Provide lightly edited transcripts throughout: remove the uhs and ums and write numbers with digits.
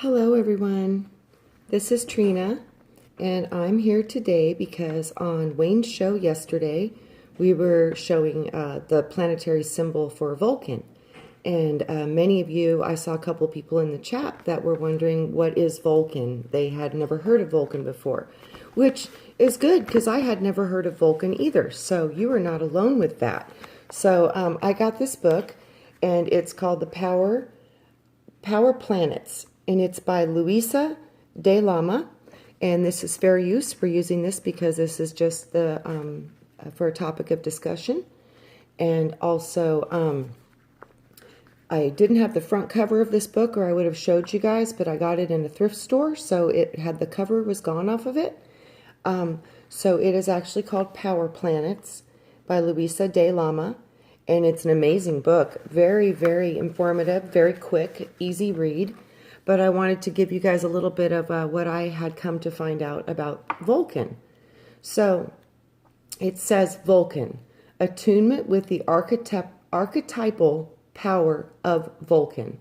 Hello everyone, this is Trina and I'm here today because on Wayne's show yesterday we were showing the planetary symbol for Vulcan, and many of you, I saw a couple people in the chat that were wondering what is Vulcan. They had never heard of Vulcan before, which is good because I had never heard of Vulcan either, so you are not alone with that. So I got this book and it's called The Power Planets, and it's by Luisa de Lama, and this is fair use. We're using this because this is just the for a topic of discussion. And also I didn't have the front cover of this book or I would have showed you guys, but I got it in a thrift store, so it had the cover was gone off of it. So it is actually called Power Planets by Luisa de Lama. And it's an amazing book. Very, very informative, very quick, easy read. But I wanted to give you guys a little bit of what I had come to find out about Vulcan. So it says Vulcan, attunement with the archetypal power of Vulcan.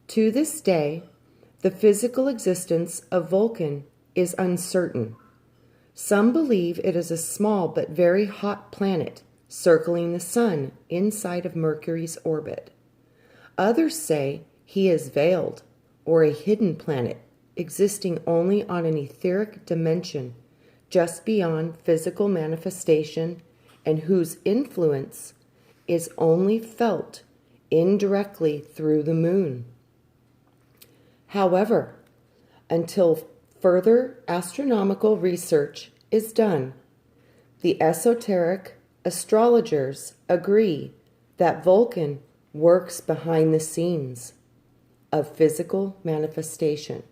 To this day, the physical existence of Vulcan is uncertain. Some believe it is a small but very hot planet circling the sun inside of Mercury's orbit. Others say he is veiled, or a hidden planet, existing only on an etheric dimension, just beyond physical manifestation, and whose influence is only felt indirectly through the moon. However, until further astronomical research is done, the esoteric astrologers agree that Vulcan works behind the scenes of physical manifestation,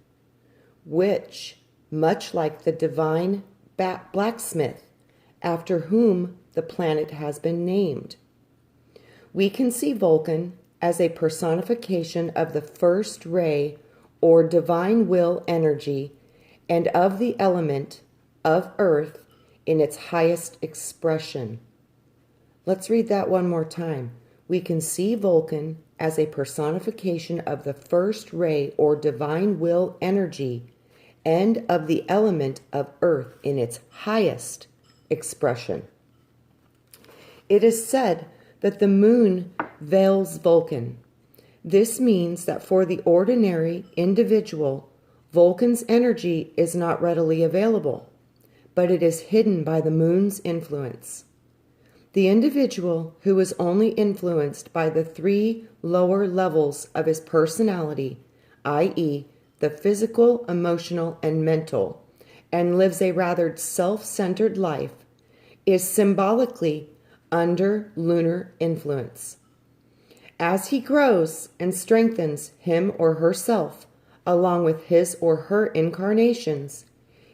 which, much like the divine blacksmith after whom the planet has been named, we can see Vulcan as a personification of the first ray or divine will energy and of the element of earth in its highest expression. Let's read that one more time. We can see Vulcan as a personification of the first ray or divine will energy and of the element of earth in its highest expression. It is said that the moon veils Vulcan. This means that for the ordinary individual, Vulcan's energy is not readily available, but it is hidden by the moon's influence. The individual who is only influenced by the three lower levels of his personality, i.e., the physical, emotional, and mental, and lives a rather self-centered life, is symbolically under lunar influence. As he grows and strengthens him or herself, along with his or her incarnations,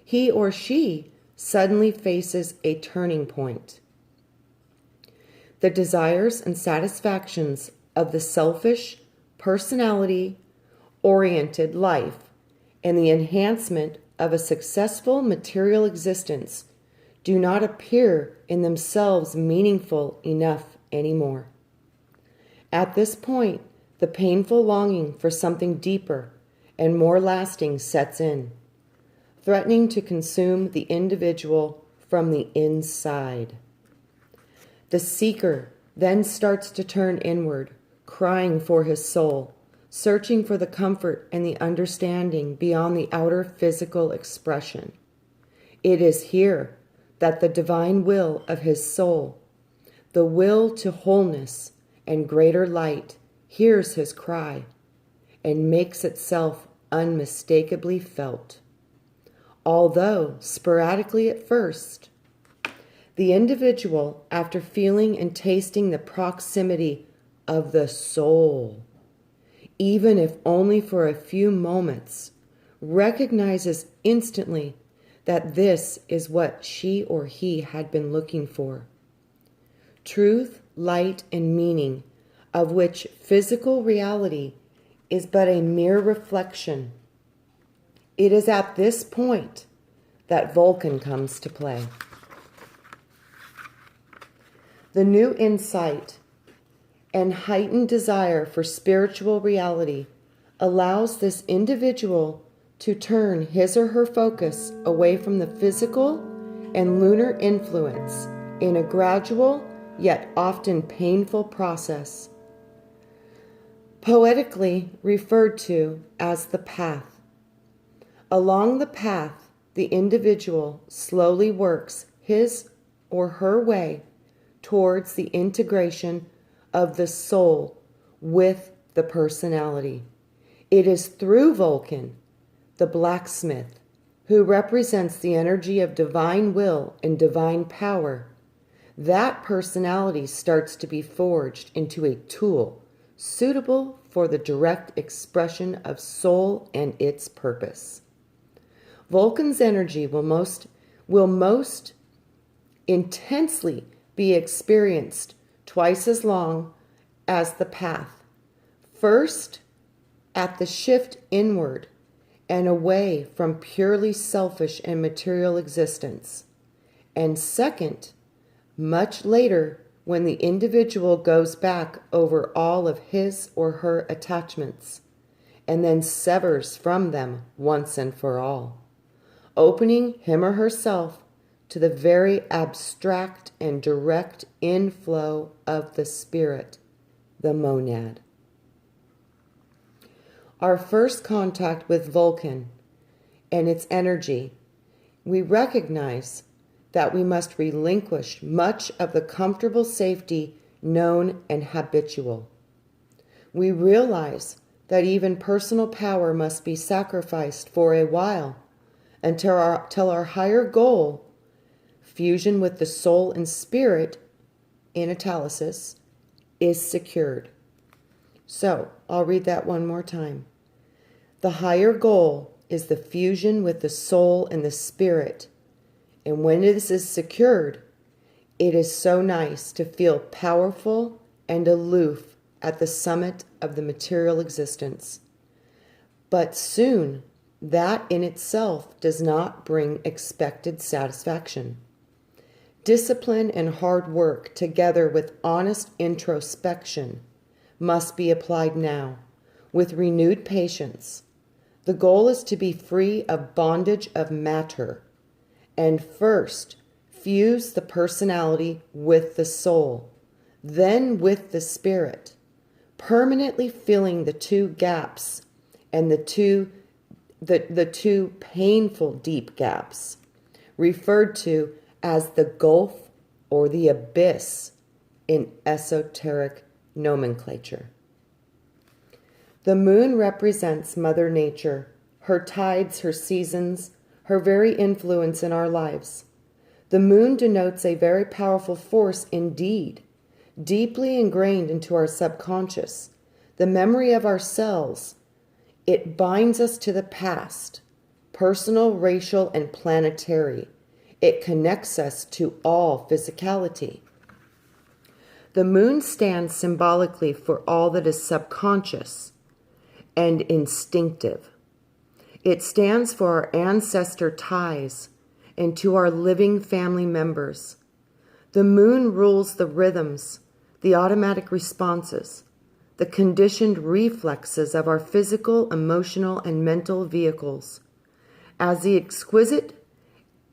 he or she suddenly faces a turning point. The desires and satisfactions of the selfish, personality-oriented life and the enhancement of a successful material existence do not appear in themselves meaningful enough anymore. At this point, the painful longing for something deeper and more lasting sets in, threatening to consume the individual from the inside. The seeker then starts to turn inward, crying for his soul, searching for the comfort and the understanding beyond the outer physical expression. It is here that the divine will of his soul, the will to wholeness and greater light, hears his cry and makes itself unmistakably felt. Although sporadically at first, the individual, after feeling and tasting the proximity of the soul, even if only for a few moments, recognizes instantly that this is what she or he had been looking for. Truth, light, and meaning, of which physical reality is but a mere reflection. It is at this point that Vulcan comes to play. The new insight and heightened desire for spiritual reality allows this individual to turn his or her focus away from the physical and lunar influence in a gradual yet often painful process, poetically referred to as the path. Along the path, the individual slowly works his or her way towards the integration of the soul with the personality. It is through Vulcan, the blacksmith, who represents the energy of divine will and divine power, that personality starts to be forged into a tool suitable for the direct expression of soul and its purpose. Vulcan's energy will most intensely be experienced twice as long as the path. First, at the shift inward and away from purely selfish and material existence. And second, much later, when the individual goes back over all of his or her attachments and then severs from them once and for all, opening him or herself to the very abstract and direct inflow of the spirit, the monad. Our first contact with Vulcan and its energy, we recognize that we must relinquish much of the comfortable safety known and habitual. We realize that even personal power must be sacrificed for a while until our higher goal, fusion with the soul and spirit, in italics, is secured. So, I'll read that one more time. The higher goal is the fusion with the soul and the spirit. And when this is secured, it is so nice to feel powerful and aloof at the summit of the material existence. But soon, that in itself does not bring expected satisfaction. Discipline and hard work, together with honest introspection, must be applied now, with renewed patience. The goal is to be free of bondage of matter, and first fuse the personality with the soul, then with the spirit, permanently filling the two gaps and the two painful deep gaps, referred to as the gulf or the abyss in esoteric nomenclature. The moon represents Mother Nature, her tides, her seasons, her very influence in our lives. The moon denotes a very powerful force indeed, deeply ingrained into our subconscious, the memory of ourselves. It binds us to the past, personal, racial, and planetary. It connects us to all physicality. The moon stands symbolically for all that is subconscious and instinctive. It stands for our ancestor ties and to our living family members. The moon rules the rhythms, the automatic responses, the conditioned reflexes of our physical, emotional, and mental vehicles as the exquisite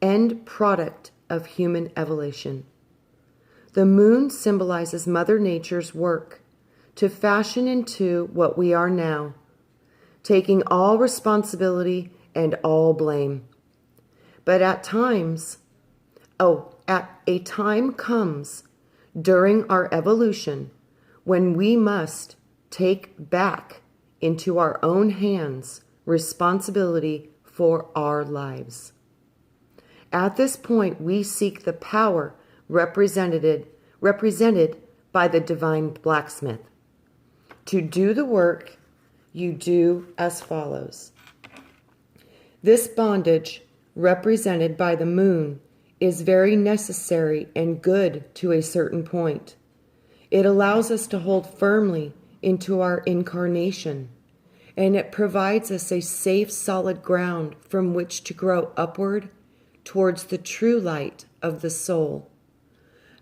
end product of human evolution. The moon symbolizes Mother Nature's work to fashion into what we are now, taking all responsibility and all blame. But at a time comes during our evolution when we must take back into our own hands responsibility for our lives. At this point, we seek the power represented by the divine blacksmith. To do the work, you do as follows. This bondage, represented by the moon, is very necessary and good to a certain point. It allows us to hold firmly into our incarnation, and it provides us a safe, solid ground from which to grow upward towards the true light of the soul.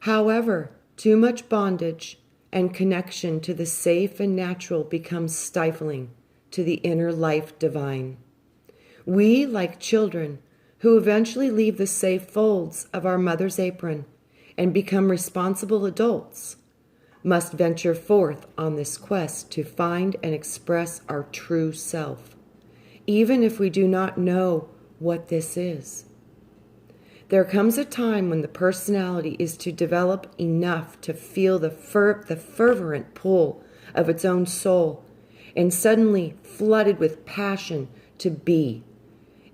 However, too much bondage and connection to the safe and natural becomes stifling, to the inner life divine. We, like children who eventually leave the safe folds of our mother's apron and become responsible adults, must venture forth on this quest to find and express our true self, even if we do not know what this is. There comes a time when the personality is to develop enough to feel the fervent pull of its own soul, and suddenly flooded with passion to be,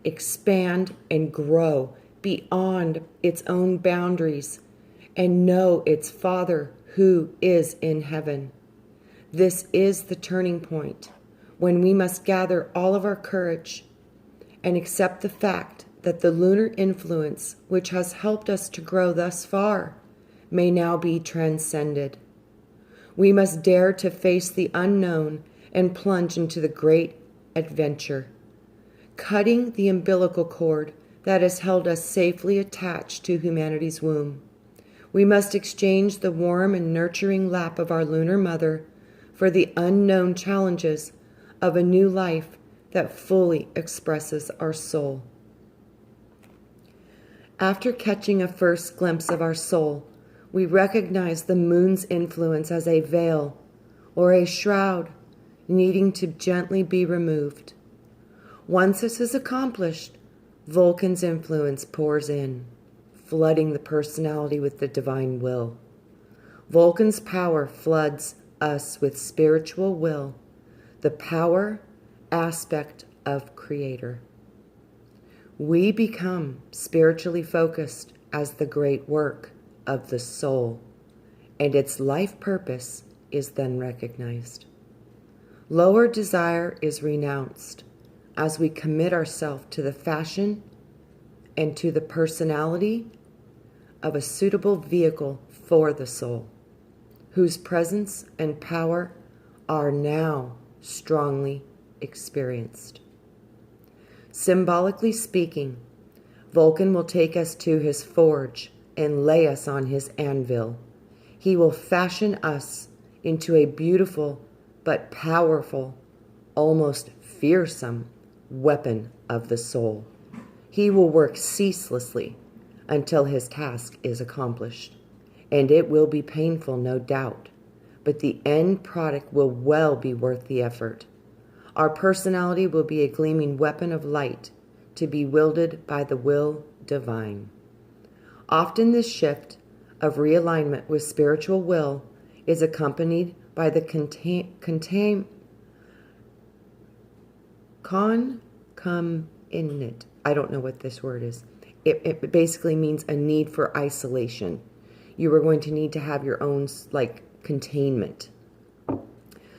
expand and grow beyond its own boundaries, and know its Father who is in heaven. This is the turning point when we must gather all of our courage and accept the fact that the lunar influence which has helped us to grow thus far may now be transcended. We must dare to face the unknown and plunge into the great adventure, cutting the umbilical cord that has held us safely attached to humanity's womb. We must exchange the warm and nurturing lap of our lunar mother for the unknown challenges of a new life that fully expresses our soul. After catching a first glimpse of our soul, we recognize the moon's influence as a veil or a shroud needing to gently be removed. Once this is accomplished, Vulcan's influence pours in, flooding the personality with the divine will. Vulcan's power floods us with spiritual will, the power aspect of Creator. We become spiritually focused as the great work of the soul, and its life purpose is then recognized. Lower desire is renounced as we commit ourselves to the fashion and to the personality of a suitable vehicle for the soul, whose presence and power are now strongly experienced. Symbolically speaking, Vulcan will take us to his forge and lay us on his anvil. He will fashion us into a beautiful but powerful, almost fearsome weapon of the soul. He will work ceaselessly until his task is accomplished, and it will be painful, no doubt, but the end product will well be worth the effort. Our personality will be a gleaming weapon of light to be wielded by the will divine. Often this shift of realignment with spiritual will is accompanied by the concomitant. I don't know what this word is. It basically means a need for isolation. You are going to need to have your own containment.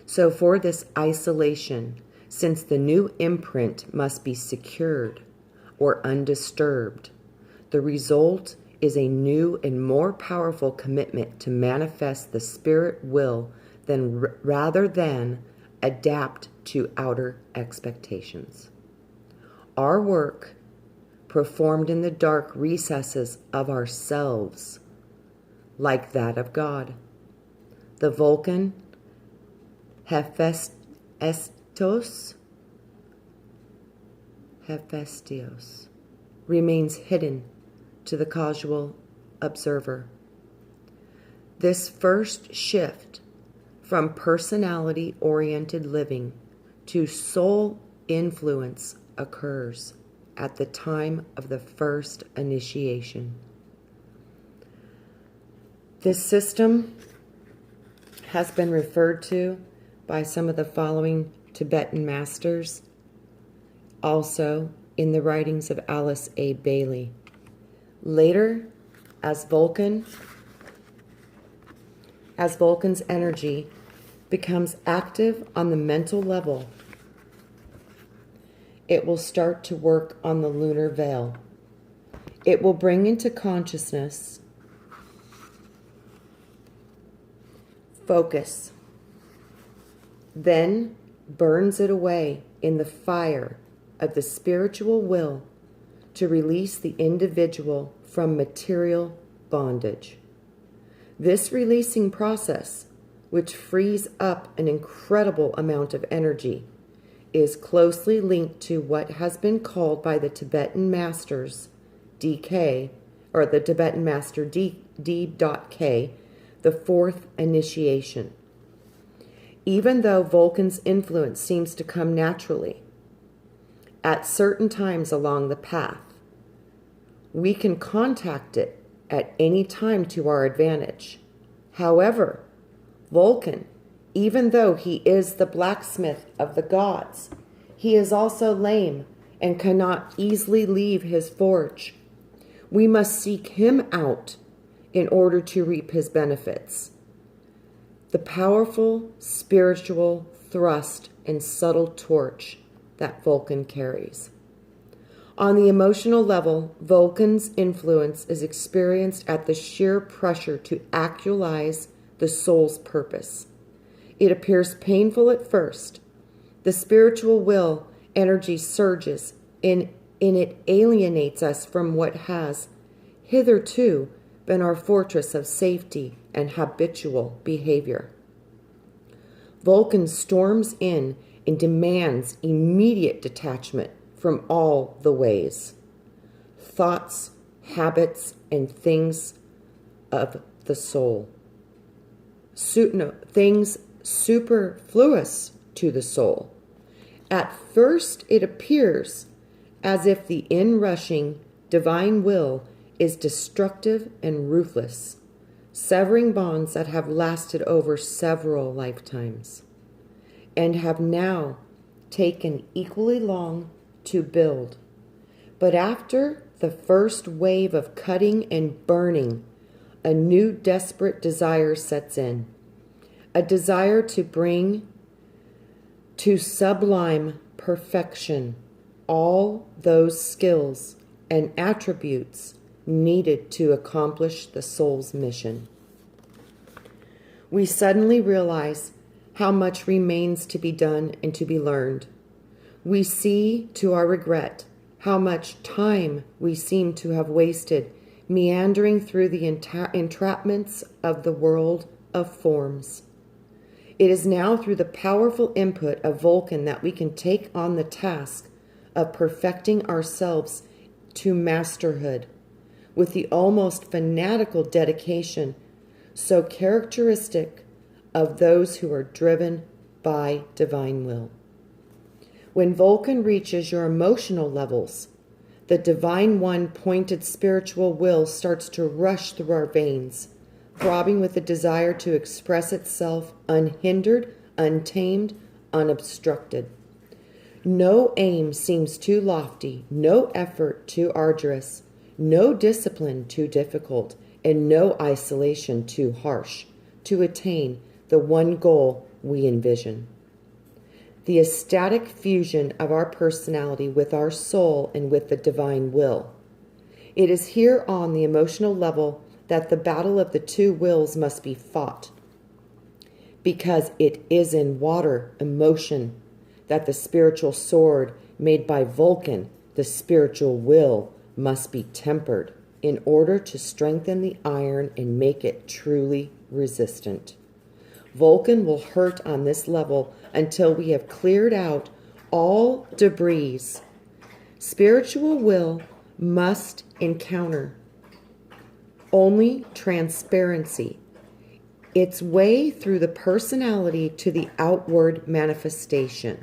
So for this isolation, since the new imprint must be secured or undisturbed, the result is a new and more powerful commitment to manifest the spirit will rather than adapt to outer expectations. Our work, performed in the dark recesses of ourselves, like that of God. The Vulcan Hephaestos remains hidden to the casual observer. This first shift from personality-oriented living to soul influence occurs at the time of the first initiation. This system has been referred to by some of the following Tibetan masters, also in the writings of Alice A. Bailey. Later, as Vulcan's energy becomes active on the mental level, it will start to work on the lunar veil. It will bring into consciousness focus, then burns it away in the fire of the spiritual will to release the individual from material bondage. This releasing process, which frees up an incredible amount of energy, is closely linked to what has been called by the Tibetan masters DK, or the Tibetan master D.K, the fourth initiation. Even though Vulcan's influence seems to come naturally, at certain times along the path, we can contact it at any time to our advantage. However, Vulcan, even though he is the blacksmith of the gods, he is also lame and cannot easily leave his forge. We must seek him out in order to reap his benefits. The powerful spiritual thrust and subtle torch that Vulcan carries. On the emotional level, Vulcan's influence is experienced at the sheer pressure to actualize the soul's purpose. It appears painful at first. The spiritual will energy surges, and it alienates us from what has hitherto been our fortress of safety and habitual behavior. Vulcan storms in and demands immediate detachment from all the ways, thoughts, habits, and things of the soul. Things superfluous to the soul. At first, it appears as if the inrushing divine will is destructive and ruthless, severing bonds that have lasted over several lifetimes and have now taken equally long to build. But after the first wave of cutting and burning, a new desperate desire sets in, a desire to bring to sublime perfection all those skills and attributes needed to accomplish the soul's mission. We suddenly realize how much remains to be done and to be learned. We see, to our regret, how much time we seem to have wasted meandering through the entrapments of the world of forms. It is now through the powerful input of Vulcan that we can take on the task of perfecting ourselves to masterhood with the almost fanatical dedication so characteristic of those who are driven by divine will. When Vulcan reaches your emotional levels, the divine one pointed spiritual will starts to rush through our veins, throbbing with the desire to express itself unhindered, untamed, unobstructed. No aim seems too lofty, no effort too arduous, no discipline too difficult, and no isolation too harsh to attain the one goal we envision. The ecstatic fusion of our personality with our soul and with the divine will. It is here on the emotional level that the battle of the two wills must be fought, because it is in water, emotion, that the spiritual sword made by Vulcan, the spiritual will, must be tempered in order to strengthen the iron and make it truly resistant. Vulcan will hurt on this level until we have cleared out all debris. Spiritual will must encounter only transparency, its way through the personality to the outward manifestation.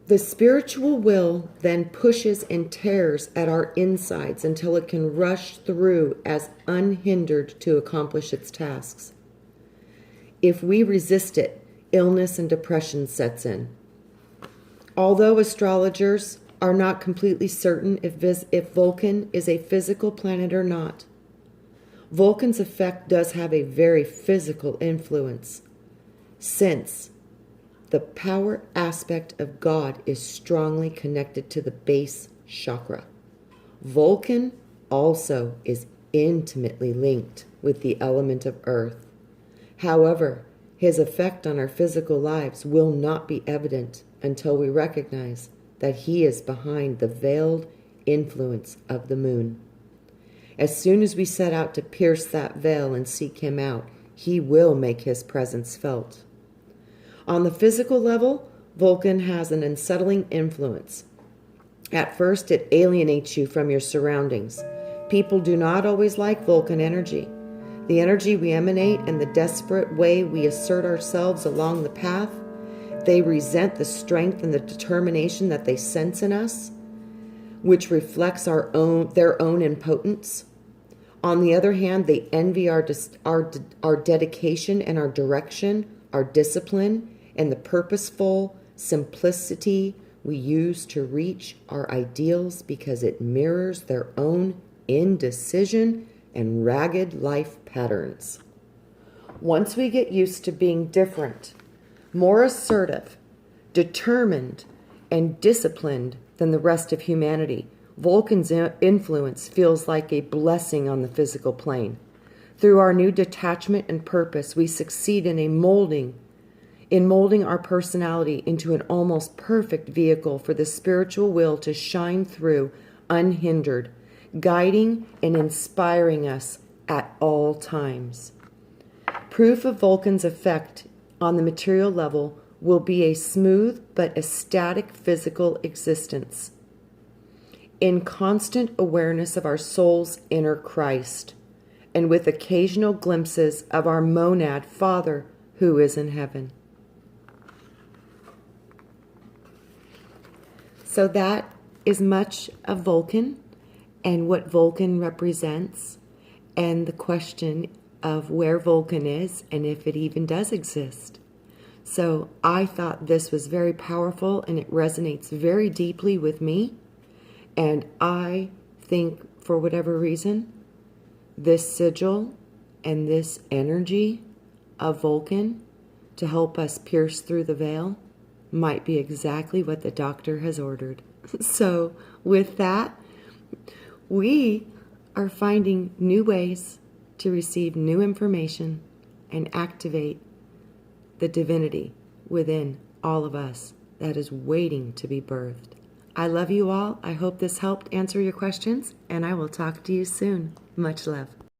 The spiritual will then pushes and tears at our insides until it can rush through as unhindered to accomplish its tasks. If we resist it, illness and depression sets in. Although astrologers are not completely certain if Vulcan is a physical planet or not, Vulcan's effect does have a very physical influence, since the power aspect of God is strongly connected to the base chakra. Vulcan also is intimately linked with the element of earth. However, his effect on our physical lives will not be evident until we recognize that he is behind the veiled influence of the moon. As soon as we set out to pierce that veil and seek him out, he will make his presence felt. On the physical level, Vulcan has an unsettling influence. At first, it alienates you from your surroundings. People do not always like Vulcan energy. The energy we emanate and the desperate way we assert ourselves along the path, they resent the strength and the determination that they sense in us, which reflects their own impotence. On the other hand, they envy our dedication and our direction, our discipline, and the purposeful simplicity we use to reach our ideals because it mirrors their own indecision and ragged life patterns. Once we get used to being different, more assertive, determined, and disciplined than the rest of humanity, Vulcan's influence feels like a blessing on the physical plane. Through our new detachment and purpose, we succeed in molding our personality into an almost perfect vehicle for the spiritual will to shine through unhindered, guiding and inspiring us at all times. Proof of Vulcan's effect on the material level will be a smooth but ecstatic physical existence, in constant awareness of our soul's inner Christ, and with occasional glimpses of our monad Father who is in heaven. So that is much of Vulcan and what Vulcan represents, and the question of where Vulcan is and if it even does exist. So I thought this was very powerful and it resonates very deeply with me. And I think, for whatever reason, this sigil and this energy of Vulcan to help us pierce through the veil might be exactly what the doctor has ordered. So with that, we are finding new ways to receive new information and activate the divinity within all of us that is waiting to be birthed. I love you all. I hope this helped answer your questions, and I will talk to you soon. Much love.